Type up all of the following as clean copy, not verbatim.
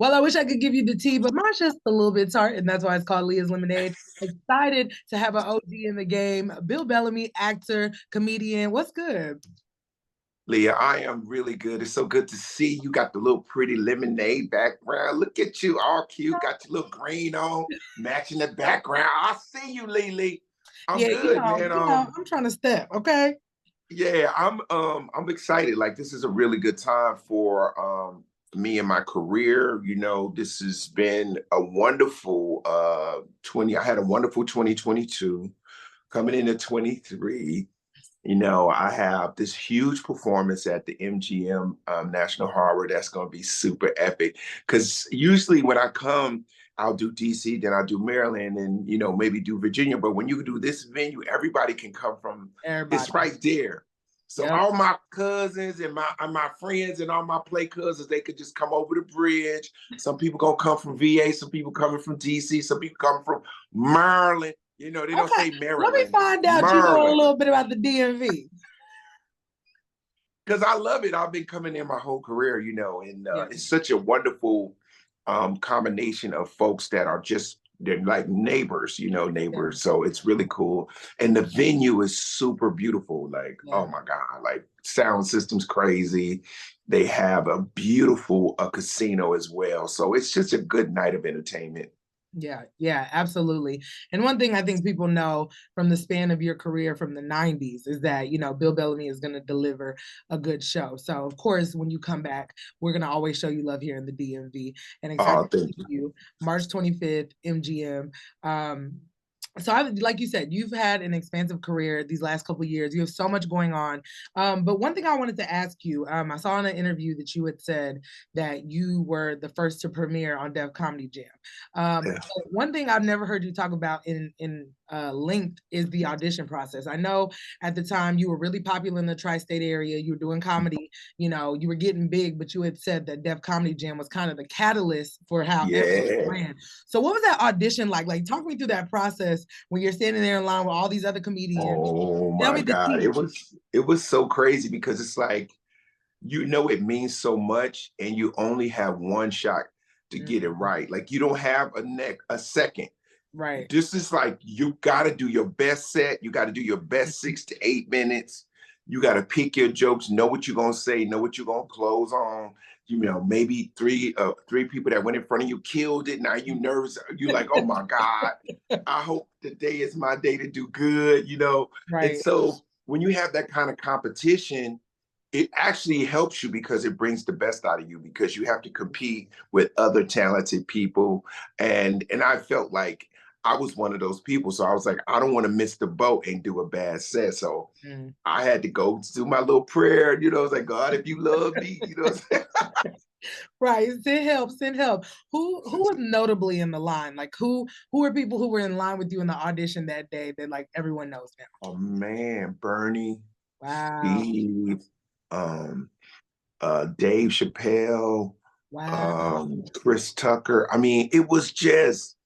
Well, I wish I could give you the tea, but mine's just a little bit tart, and that's why it's called Leah's Lemonade. Excited to have an OG in the game. Bill Bellamy, actor, comedian. What's good? Leah, I am really good. It's so good to see you. Got the little pretty lemonade background. Look at you, all cute. Got your little green on, matching the background. I see you, Lily. I'm Yeah, good, man. I'm trying to step, okay? Yeah, I'm excited. Like this is a really good time for me and my career. This has been a wonderful 20. I had a wonderful 2022 coming into 23. I have this huge performance at the MGM National Harbor that's going to be super epic. Because usually when I come, I'll do DC, then I'll do Maryland, and maybe do Virginia. But when you do this venue, everybody can come from. It's Everybody. right there. So Yep. all my cousins and my friends and all my play cousins, they could just come over the bridge. Some people gonna come from VA, some people coming from DC, some people coming from Maryland. They don't Okay. say Let me Maryland, find out you know a Maryland. little bit about the DMV. Because I love it. I've been coming in my whole career, and Yeah. it's such a wonderful combination of folks that are just they're like neighbors, Yeah. neighbors. So it's really cool, and the venue is super beautiful. Like, Yeah. oh my god, like sound system's crazy. They have a beautiful casino as well. So it's just a good night of entertainment. Yeah, yeah, absolutely. And one thing I think people know from the span of your career from the 90s is that, Bill Bellamy is going to deliver a good show. So, of course, when you come back, we're going to always show you love here in the DMV and excited Oh, to thank see you. you March 25th, MGM. So like you said, you've had an expansive career these last couple of years. You have so much going on. But one thing I wanted to ask you, I saw in an interview that you had said that you were the first to premiere on Def Comedy Jam. One thing I've never heard you talk about in length is the audition process. I know at the time you were really popular in the tri-state area. You were doing comedy. You were getting big, but you had said that Def Comedy Jam was kind of the catalyst for how everything Yeah. ran. So what was that audition like? Like, talk me through that process when you're standing there in line with all these other comedians. Oh Tell my me the God. tea. It was so crazy because it's like it means so much and you only have one shot to get it Mhm. right. Like you don't have a second. Right. This is like you gotta do your best set, you gotta do your best 6 to 8 minutes. You gotta pick your jokes, know what you're gonna say, know what you're gonna close on. Maybe three people that went in front of you killed it. Now you nervous. You like, oh my God. I hope today is my day to do good. And Right. so when you have that kind of competition, it actually helps you because it brings the best out of you because you have to compete with other talented people. And I felt like I was one of those people. So I was like, I don't want to miss the boat and do a bad set. So Mm. I had to go do my little prayer. I was like, God, if you love me, Right. Send help. Send help. Who was notably in the line? Like who are people who were in line with you in the audition that day that like everyone knows now? Oh man, Bernie, Wow. Steve, um, Dave Chappelle, Wow. Chris Tucker. I mean, it was just,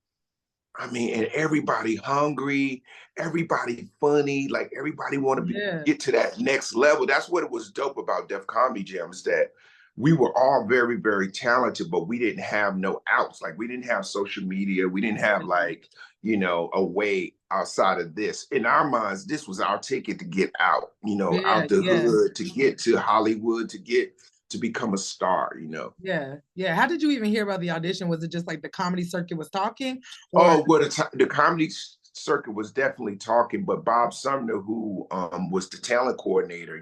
and everybody hungry, everybody funny, like everybody want to Yeah. get to that next level. That's what it was dope about Def Comedy Jam is that we were all very, very talented, but we didn't have no outs. Like we didn't have social media. We didn't have like, a way outside of this. In our minds, this was our ticket to get out, Yeah. out the Yeah. hood, to get to Hollywood, to become a star. Yeah. Yeah. How did you even hear about the audition? Was it just like the comedy circuit was talking or Oh, well, the comedy circuit was definitely talking, but Bob Sumner, who was the talent coordinator,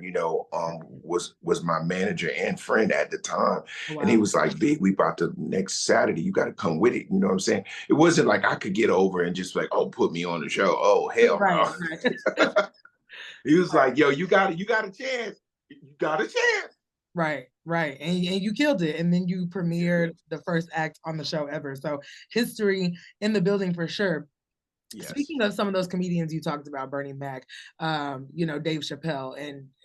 was my manager and friend at the time, oh, and he wow. was like, "Big, we about to next Saturday. You got to come with it." You know what I'm saying? It wasn't like I could get over and just like, "Oh, put me on the show." Oh, hell Right. Right. no. He was like, "Yo, you got a chance. You got a chance." Right, right. And you killed it. And then you premiered the first act on the show ever. So history in the building for sure. Yes. Speaking of some of those comedians you talked about, Bernie Mac, Dave Chappelle,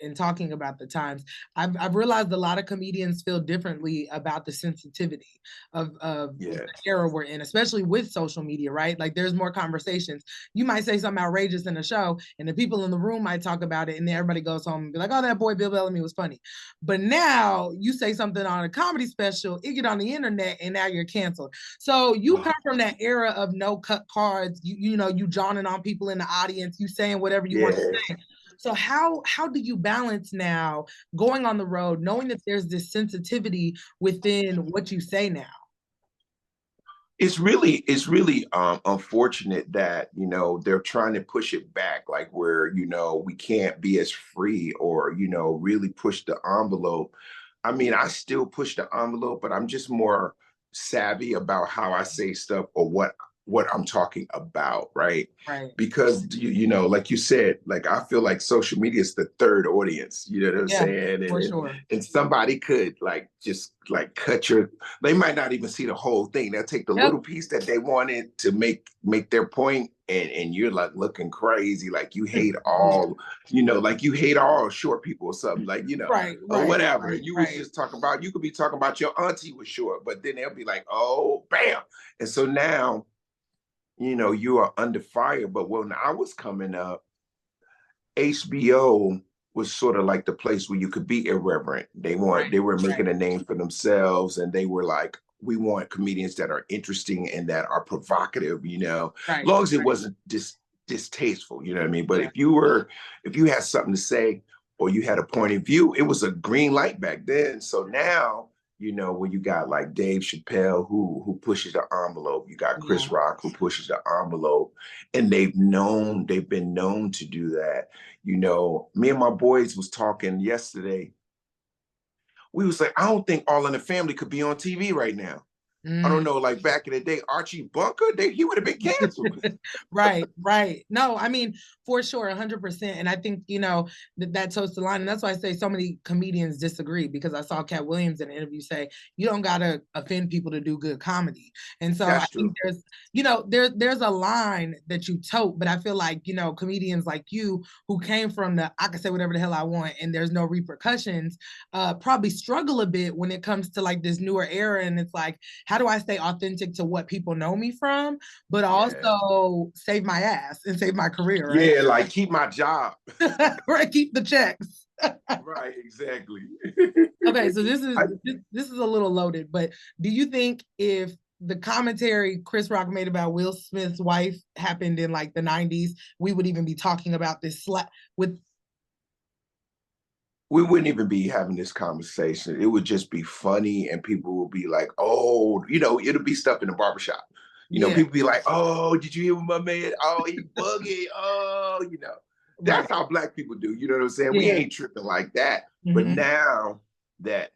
and talking about the times, I've realized a lot of comedians feel differently about the sensitivity of the Yes. era we're in, especially with social media, right? Like there's more conversations. You might say something outrageous in a show, and the people in the room might talk about it, and then everybody goes home and be like, "Oh, that boy Bill Bellamy was funny." But now you say something on a comedy special, it get on the internet, and now you're canceled. So you come Oh, from that era of no cut cards, you jawing on people in the audience, you saying whatever you want to yes. say. So how do you balance now going on the road, knowing that there's this sensitivity within what you say now? It's really unfortunate that they're trying to push it back, like where we can't be as free, or really push the envelope. I mean, I still push the envelope, but I'm just more savvy about how I say stuff, or what I'm talking about, right? Right. Because like you said, like I feel like social media is the third audience, you know what I'm Yeah, saying? for And sure. and somebody could like just like cut your, they might not even see the whole thing. They'll take the Yep. little piece that they wanted to make their point, and you're like looking crazy, like you hate Yeah. all, like you hate all short people or something, like Right, or right, whatever. right, And you was right. just talking about, you could be talking about your auntie was short, but then they'll be like, oh, bam. And so now, you are under fire. But when I was coming up, HBO was sort of like the place where you could be irreverent. Right, They were right, making a name for themselves, and they were like, we want comedians that are interesting and that are provocative, right, long as it right. wasn't distasteful, you know what I mean? But Yeah, if you had something to say, or you had a point of view, it was a green light back then. So now, when you got like Dave Chappelle who pushes the envelope, you got yeah. Chris Rock who pushes the envelope, and they've been known to do that. Me and my boys was talking yesterday. We was like, I don't think All in the Family could be on TV right now. I don't Mm. know, like back in the day, Archie Bunker, he would have been canceled. Right, right. No, I mean, for sure, 100%. And I think, that toes the line. And that's why I say so many comedians disagree, because I saw Cat Williams in an interview say, you don't got to offend people to do good comedy. And so I That's think true. there's a line that you tote, but I feel like, comedians like you who came from the, I can say whatever the hell I want and there's no repercussions, probably struggle a bit when it comes to like this newer era. And it's like, how do I stay authentic to what people know me from, but Yeah. also save my ass and save my career, right? Yeah, like keep my job. Right, keep the checks. Right, exactly. Okay, so this is I, this is a little loaded, but do you think if the commentary Chris Rock made about Will Smith's wife happened in like the 90s, we would even be talking about this slap with we wouldn't even be having this conversation. It would just be funny, and people will be like, oh, it'll be stuff in the barbershop. yeah, People be like, oh, did you hear what my man? Oh, he buggy. Oh, right. that's how black people do. You know what I'm saying? We Yeah. ain't tripping like that. But Hmm. now that,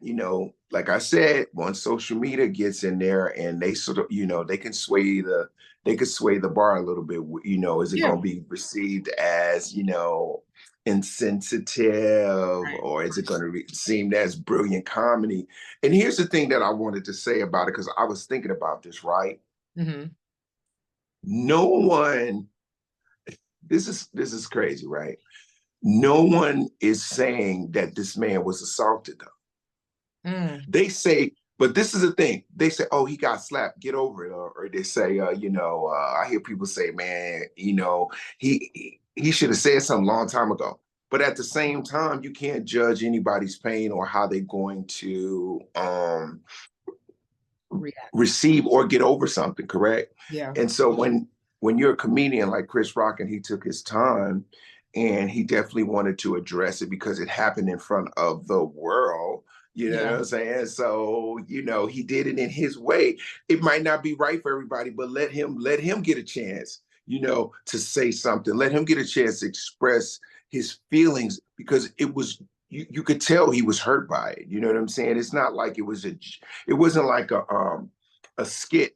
like I said, once social media gets in there and they sort of, they could sway the bar a little bit. Is it Yeah. going to be received as, insensitive, Right. or is it going to be seem as brilliant comedy? And here's the thing that I wanted to say about it, because I was thinking about this, right? Hmm. No one, this is crazy, right? No one is saying that this man was assaulted, though. Mm. They say, but this is the thing. They say, "Oh, he got slapped. Get over it." Or they say, I hear people say, "Man, he should have said something a long time ago." But at the same time, you can't judge anybody's pain or how they're going to React. receive or get over something, correct? Yeah. And so when you're a comedian like Chris Rock, and he took his time, and he definitely wanted to address it because it happened in front of the world, you know what Yeah. I'm saying? So, he did it in his way. It might not be right for everybody, but let him get a chance, to say something. Let him get a chance to express his feelings, because you could tell he was hurt by it. You know what I'm saying? It's not like it wasn't like a skit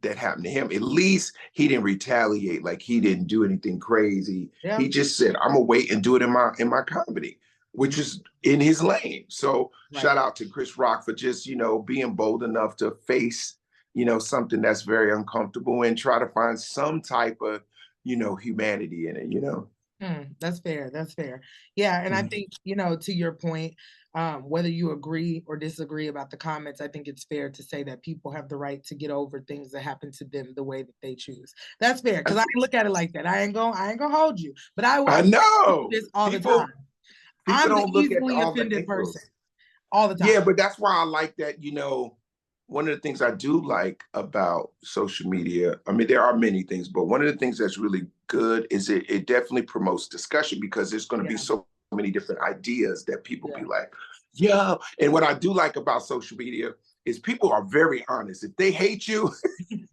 that happened to him. At least he didn't retaliate, like he didn't do anything crazy. Yeah. He just said, I'm gonna wait and do it in my comedy, which Mhm. is in his lane. So Right. shout out to Chris Rock for just, being bold enough to face, something that's very uncomfortable, and try to find some type of humanity in it. That's fair. That's fair. Yeah. And I Mhm. think, to your point, whether you agree or disagree about the comments, I think it's fair to say that people have the right to get over things that happen to them the way that they choose. That's fair. Cause I look at it like that. I ain't gonna hold you, but I I do know this all the time. people I'm the don't look at easily all the offended person angles. all the time. Yeah, but that's why I like that, one of the things I do like about social media, I mean, there are many things, but one of the things that's really good is it definitely promotes discussion because there's going to be Yeah. so many different ideas that people Yeah. be like, yeah. And what I do like about social media is people are very honest. If they hate you, you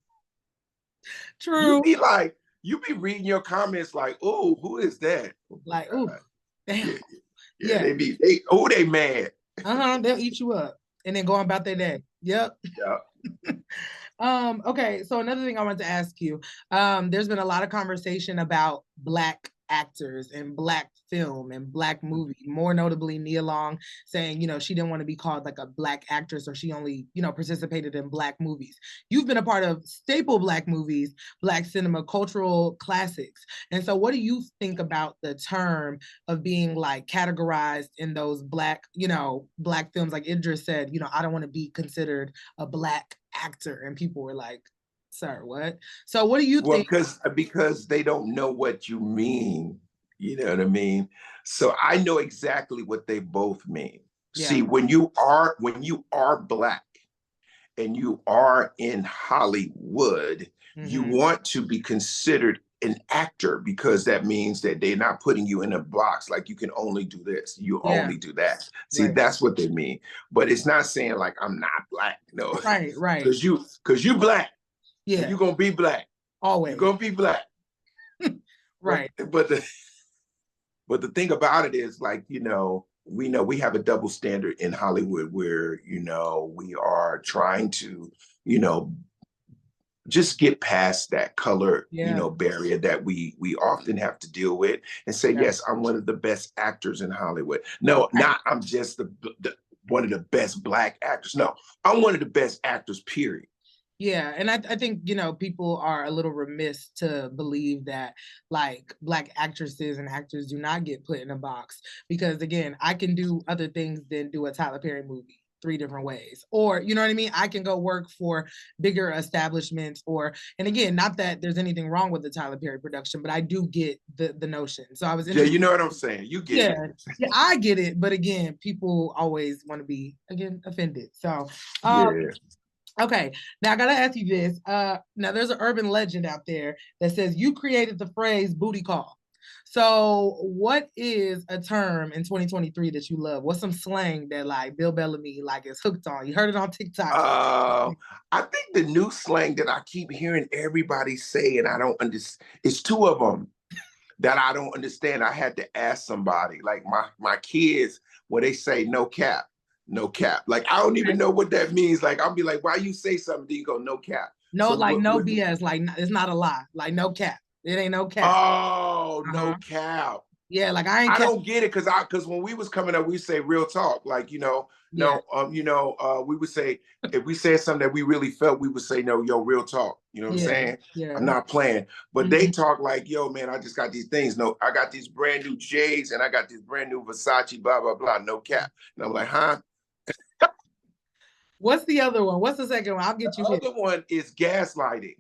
True. be like, you be reading your comments like, oh, who is that? Oh my Like, ooh, God. damn. Yeah, yeah, Yeah. they mad. They'll eat you up and then go on about their day. Yep. Yeah. Okay, so another thing I wanted to ask you, there's been a lot of conversation about Black actors and Black film and Black movie, more notably Nia Long saying, she didn't want to be called like a Black actress or she only, participated in Black movies. You've been a part of staple Black movies, Black cinema, cultural classics. And so what do you think about the term of being like categorized in those Black, Black films? Like Idris said, I don't want to be considered a Black actor, and people were like, sir, what? So what do you Well, think? because they don't know what you mean. You know what I mean? So I know exactly what they both mean. Yeah. See, when you are Black and you are in Hollywood, you Mm-hmm. want to be considered an actor because that means that they're not putting you in a box like you can only do this, you Yeah. only do that. See, Right. that's what they mean. But it's not saying like I'm not Black. No, Right. Right. because you Black and Yeah. you're gonna be Black. You're Always. gonna be Black. But Right. but the thing about it is like, we know we have a double standard in Hollywood where, we are trying to, you know, just get past that color, Yeah. barrier that we often have to deal with and say, Yeah. yes, I'm one of the best actors in Hollywood. No, Right. not I'm just the one of the best Black actors. No, I'm one of the best actors, period. Yeah, and I think people are a little remiss to believe that like Black actresses and actors do not get put in a box because again, I can do other things than do a Tyler Perry movie three different ways, or you know what I mean. I can go work for bigger establishments, and again, not that there's anything wrong with the Tyler Perry production, but I do get the notion. So I was Yeah, you interested. know what I'm saying. You get Yeah, it. yeah, I get it, but again, people always want to be again offended. So, um, Yeah. okay, now I gotta ask you this. Now there's an urban legend out there that says you created the phrase booty call. So, what is a term in 2023 that you love? What's some slang that like Bill Bellamy like is hooked on? You heard it on TikTok. Uh, I think the new slang that I keep hearing everybody say, and I don't understand, it's two of them that I don't understand. I had to ask somebody, like my kids, where they say no cap, no cap. Like I don't even Okay. know what that means. Like I'll be like, why you say something? Then you go no cap. No, So like what? no What? BS. Like it's not a lie. Like no cap. It ain't no cap. Oh, no Uh-huh. cap. Yeah, like I ain't I cap. don't get it because when we was coming up, we say real talk. Like, Yeah. no, we would say if we said something that we really felt, we would say, no, yo, real talk. You know what I'm Yeah. saying? I'm Yeah. not playing. But they Mhm. talk like, yo, man, I just got these things. No, I got these brand new J's and I got this brand new Versace, blah, blah, blah, no cap. And I'm like, huh? What's the other one? What's the second one? I'll The get you here. other one is gaslighting.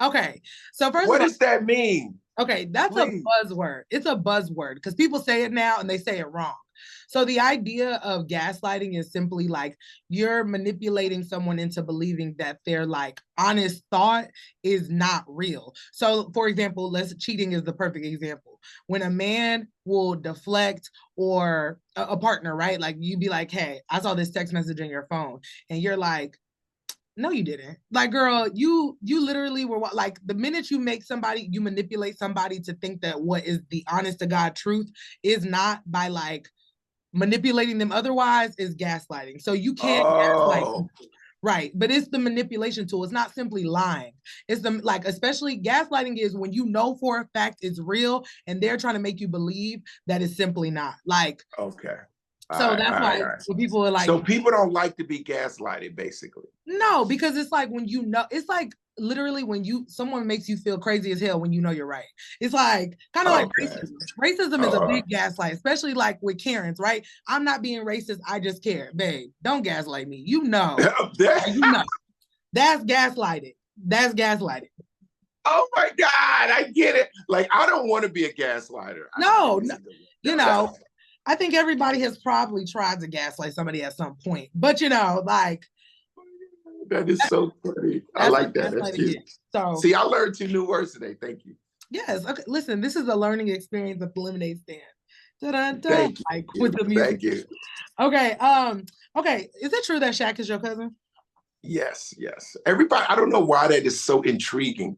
Okay. So first What of all, does that mean? okay, that's a Please. buzzword. It's a buzzword because people say it now and they say it wrong. So the idea of gaslighting is simply like you're manipulating someone into believing that their like honest thought is not real. So for example, let's cheating is the perfect example. When a man will deflect or a partner, right? Like you'd be like, "Hey, I saw this text message on your phone." And you're like, no, you didn't. Like, girl, you literally were like the minute you make somebody, you manipulate somebody to think that what is the honest to God truth is not by like manipulating them otherwise is gaslighting. So you can't gaslight Oh, people. Right. But it's the manipulation tool. It's not simply lying. It's the like, especially gaslighting is when you know for a fact it's real and they're trying to make you believe that it's simply not. Like, okay. All so right, all that's right, why all right. when people are like, So people don't like to be gaslighted, basically. no, because it's like when it's like literally when someone makes you feel crazy as hell when you know you're right. It's like kind of like Okay. racism. Racism is a Uh, big gaslight, especially like with Karens, right? I'm not being racist. I just care, babe. Don't gaslight me. You know. That's gaslighting. That's gaslighting. oh my God, I get it. Like, I don't want to be a gaslighter. I don't No, want to no, see the you no. know, I think everybody has probably tried to gaslight somebody at some point. But like That is so funny. I that's what like that. That's gaslighting cute. is. So See, I learned 2 new words today. Thank you. yes, okay. Listen, this is a learning experience at the lemonade stand. Da-da-da, Thank like with you. the music. Thank you. Okay. Okay. Is it true that Shaq is your cousin? Yes, yes. Everybody, I don't know why that is so intriguing.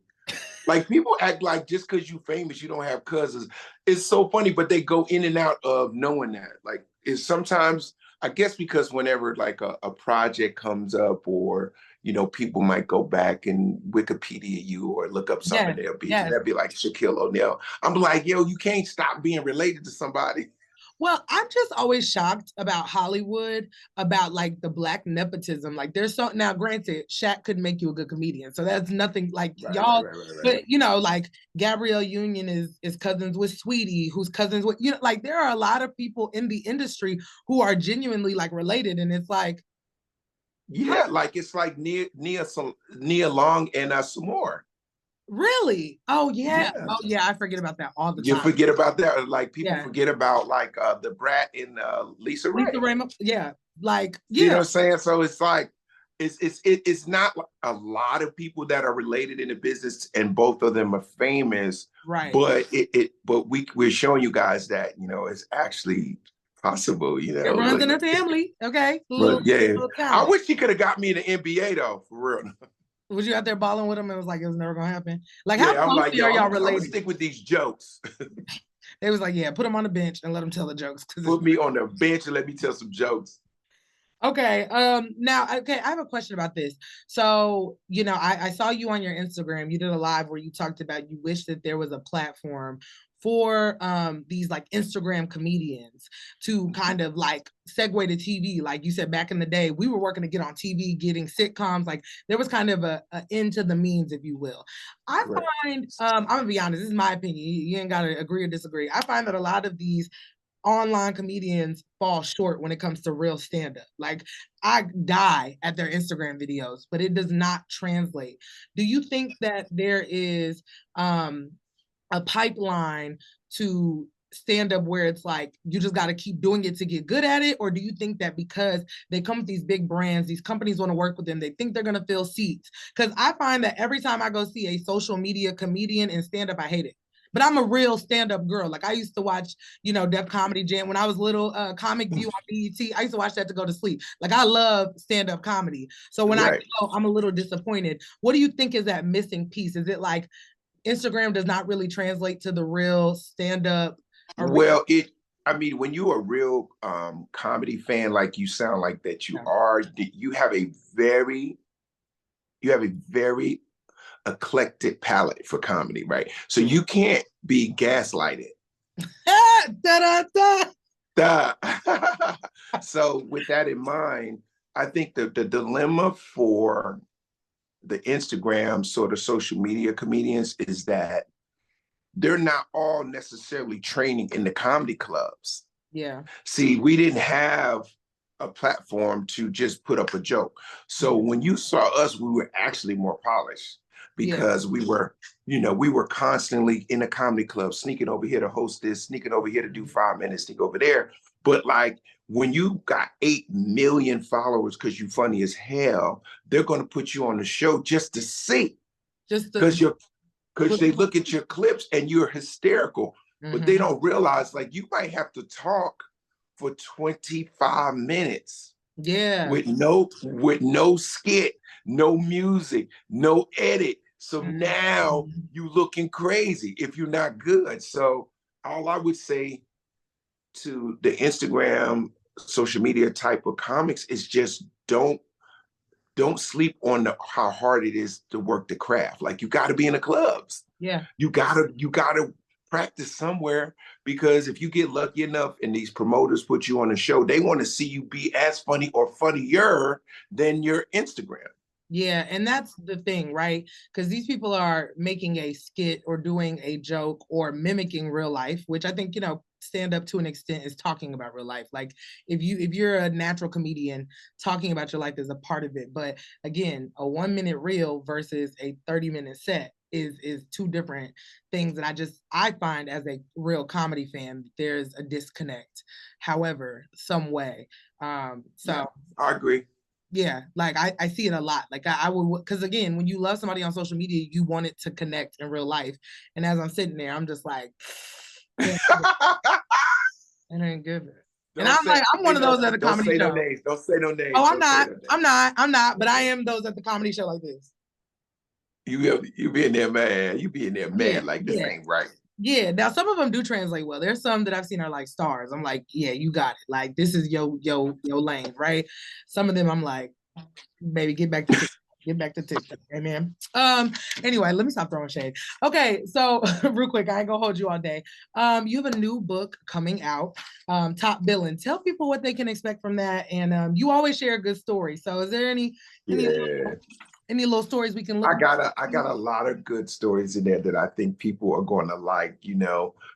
Like, people act like just because you famous, you don't have cousins. It's so funny, but they go in and out of knowing that. Like, it's sometimes, I guess, because whenever like a project comes up, or people might go back and Wikipedia you or look up something, Yes, yes. they'll be like Shaquille O'Neal. I'm like, yo, you can't stop being related to somebody. Well, I'm just always shocked about Hollywood, about like the black nepotism. Like there's so now, granted, Shaq could make you a good comedian. So that's nothing like Right, right, y'all, right, right, right. but like Gabrielle Union is cousins with Sweetie, who's cousins with, like there are a lot of people in the industry who are genuinely like related. And it's like, how, Yeah, like it's like Nia Long and Samore. really? Oh yeah. Yeah. Oh yeah. I forget about that all the You time. forget about that. Like, people Yeah. forget about like the Brat and Lisa Lisa Ray. Raymond. Yeah. Like, You know yeah. what I'm saying? So it's like it's not a lot of people that are related in the business, and both of them are famous. Right. But we're showing you guys that it's actually possible. It runs in the family. Okay. But yeah, Little I talent. wish he could have got me in the NBA though, for real. Was you out there balling with him and was like, it was never gonna happen? Like, how Yeah, I'm like, closely yo, are y'all I'm gonna related? stick with these jokes. They was like, yeah, put him on the bench and let him tell the jokes. Put me on the bench and let me tell some jokes. Okay. Now, okay, I have a question about this. So, I saw you on your Instagram. You did a live where you talked about you wish that there was a platform for these like Instagram comedians to kind of like segue to TV. Like you said, back in the day, we were working to get on TV, getting sitcoms. Like there was kind of a end to the means, if you will. I Right. find, I'm gonna be honest, this is my opinion. You ain't gotta agree or disagree. I find that a lot of these online comedians fall short when it comes to real stand-up. Like I die at their Instagram videos, but it does not translate. Do you think that there is a pipeline to stand up where it's like you just got to keep doing it to get good at it? Or do you think that because they come with these big brands, these companies want to work with them, they think they're going to fill seats? Because I find that every time I go see a social media comedian and stand up, I hate it. But I'm a real stand-up girl. Like I used to watch, Def Comedy Jam when I was little, Comic View on BET. I used to watch that to go to sleep. Like I love stand-up comedy. So when I Right. go, I'm a little disappointed. What do you think is that missing piece? Is it like Instagram does not really translate to the real stand-up? Well, I mean, when you're a real comedy fan, like you sound like that you Yeah. are, you have a very eclectic palette for comedy, right? So you can't be gaslighted. Da, da, da. Duh. So with that in mind, I think the dilemma for the Instagram sort of social media comedians is that they're not all necessarily training in the comedy clubs. Yeah. See, we didn't have a platform to just put up a joke. So when you saw us, we were actually more polished Yeah. because we were constantly in a comedy club, sneaking over here to host this, sneaking over here to do 5 minutes, sneak over there. But like when you got 8 million followers because you funny as hell, they're going to put you on the show just to see. Just because the you're because they look at your clips and you're hysterical, but they don't realize like you might have to talk for 25 minutes yeah. with no skit, no music, no edit. So now you looking crazy if you're not good. So all I would say to the Instagram social media type of comics is just don't sleep on how hard it is to work the craft. Like you got to be in the clubs. Yeah. You gotta practice somewhere, because if you get lucky enough and these promoters put you on a show, they want to see you be as funny or funnier than your Instagram. Yeah, and that's the thing, right? Because these people are making a skit or doing a joke or mimicking real life, which I think, stand up to an extent is talking about real life. Like if you're a natural comedian, talking about your life is a part of it. But again, a 1 minute reel versus a 30-minute set is two different things. And I find as a real comedy fan, there's a disconnect, however, some way. Yeah, So I agree. yeah, like I see it a lot. Like I would, because again, when you love somebody on social media, you want it to connect in real life. And as I'm sitting there, I'm just like, yeah, it ain't good. And Don't I'm say like, I'm one of those at a don't comedy say no show. names. Don't say no names. Oh, I'm Don't say not. no names. I'm not. But I am those at the comedy show like this. You be in there mad. You be in there Yeah, mad like this yeah, ain't right. yeah. Now some of them do translate well. There's some that I've seen are like stars. I'm like, yeah, you got it. Like this is yo lane, right? Some of them I'm like, baby, get back to TikTok. Get back to TikTok. Amen. Anyway, let me stop throwing shade. Okay, so real quick, I ain't gonna hold you all day. You have a new book coming out, Top Billing. Tell people what they can expect from that. And you always share a good story. So is there any Yeah. any little stories we can look? I got a lot of good stories in there that I think people are going to like.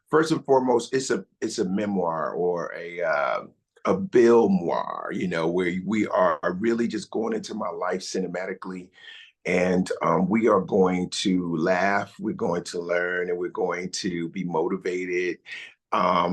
First and foremost, it's a memoir or a billmoir. Where we are really just going into my life cinematically, and we are going to laugh, we're going to learn, and we're going to be motivated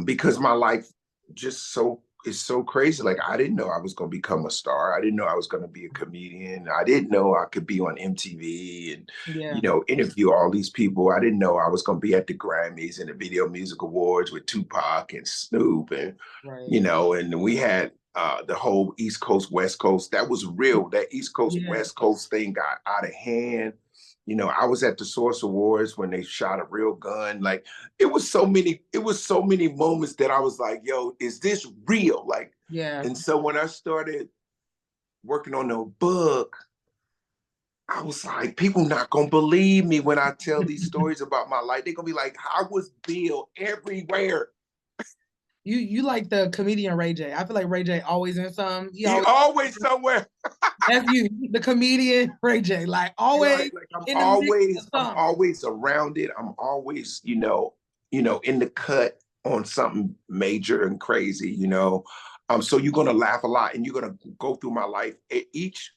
because my life just so is so crazy. Like I didn't know I was going to become a star. I didn't know I was going to be a comedian. I didn't know I could be on MTV and Yeah, interview all these people. I didn't know I was going to be at the Grammys and the Video Music Awards with Tupac and Snoop and right. and we had the whole East Coast, West Coast. That was real. That East Coast, Yeah, West Coast thing got out of hand. I was at the Source Awards when they shot a real gun. Like it was so many moments that I was like, yo, is this real? Like, yeah, and so when I started working on the book, I was like, people not gonna believe me when I tell these stories about my life. They're gonna be like, how was Bill everywhere? you like the comedian Ray J. I feel like Ray J always in some. He He always always somewhere. that's you, the comedian Ray J. Like always Like in the mix of I'm something. always around it. I'm always, in the cut on something major and crazy. So you're gonna laugh a lot and you're gonna go through my life. Each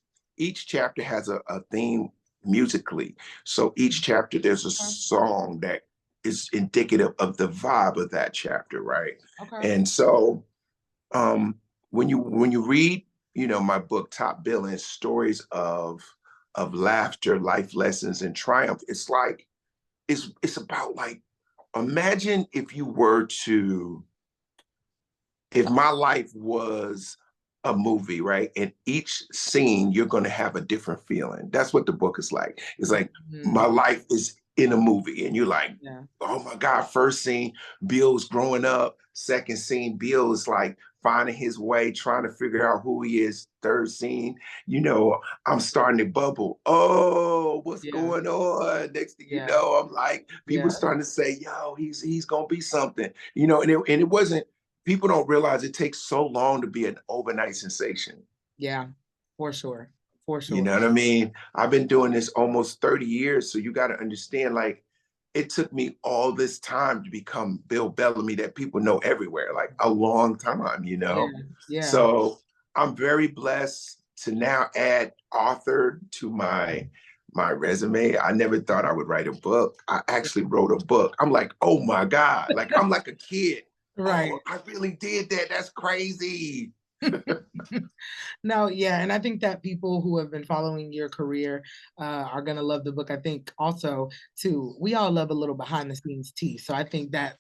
chapter has a theme musically. So each chapter there's a Okay. song that is indicative of the vibe of that chapter, right? Okay. And so um when you read my book Top Billing, stories of laughter, life lessons, and triumph, it's like it's about like, imagine if my life was a movie, right? And each scene you're going to have a different feeling. That's what the book is like. It's like Mhm. my life is in a movie and you're like, Yeah. oh my God, first scene, Bill's growing up. Second scene, Bill is like finding his way, trying to figure out who he is. Third scene, I'm starting to bubble. Oh, what's Yeah. going on? Next thing you Yeah. know, I'm like, people Yeah. starting to say, yo, he's gonna be something, and it wasn't. People don't realize it takes so long to be an overnight sensation. Yeah. For sure. For You sure. know what I mean? I've been doing this almost 30 years. So you got to understand, like, it took me all this time to become Bill Bellamy that people know everywhere, like a long time. Yeah. Yeah. So I'm very blessed to now add author to my resume. I never thought I would write a book. I actually wrote a book. I'm like, oh my God. Like I'm like a kid. Right. Oh, I really did that. That's crazy. No, yeah, and I think that people who have been following your career are gonna love the book. I think also too, we all love a little behind the scenes tea. So I think that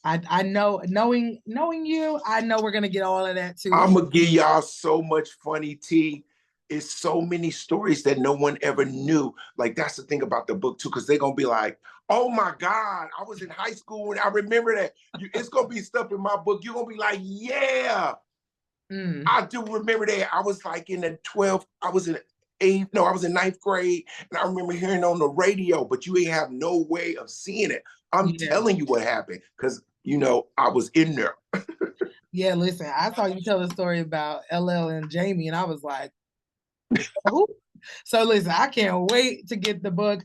I know knowing you, I know we're gonna get all of that too. I'm gonna give y'all so much funny tea. It's so many stories that no one ever knew. Like that's the thing about the book too, because they're gonna be like, "Oh my God, I was in high school and I remember that." It's gonna be stuff in my book. You're gonna be like, "Yeah, Mm, I do remember that." I was like in the 12th. I was in eighth. No, I was in ninth grade, and I remember hearing on the radio, but you ain't have no way of seeing it. I'm yeah. telling you what happened because I was in there. Yeah, listen, I saw you tell a story about LL and Jamie, and I was like, who? So listen, I can't wait to get the book.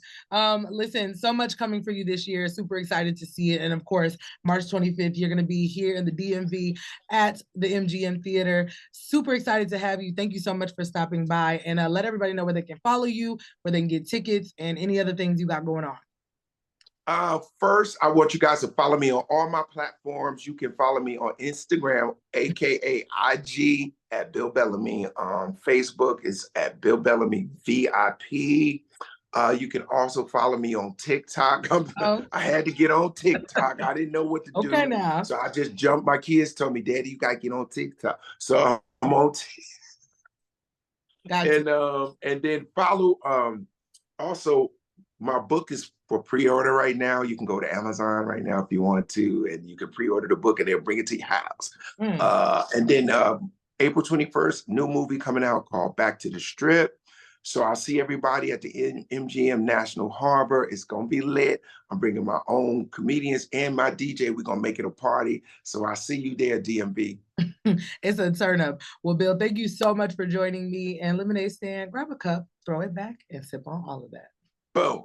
Listen, so much coming for you this year. Super excited to see it. And of course, March 25th, you're going to be here in the DMV at the MGM Theater. Super excited to have you. Thank you so much for stopping by. And let everybody know where they can follow you, where they can get tickets, and any other things you got going on. First, I want you guys to follow me on all my platforms. You can follow me on Instagram, aka IG, at Bill Bellamy. Facebook is at Bill Bellamy VIP. You can also follow me on TikTok. Oh, I had to get on TikTok. I didn't know what to okay do, now. so I just jumped. My kids told me, "Daddy, you gotta get on TikTok." So I'm on, Got you. and then follow. Also, my book is for pre-order right now. You can go to Amazon right now if you want to, and you can pre-order the book and they'll bring it to your house. Mm. And then April 21st, new movie coming out called Back to the Strip. So I'll see everybody at the MGM National Harbor. It's gonna be lit. I'm bringing my own comedians and my DJ. We're gonna make it a party. So I'll see you there, DMV. It's a turn up. Well, Bill, thank you so much for joining me. And Lemonade Stand, grab a cup, throw it back, and sip on all of that. Boom.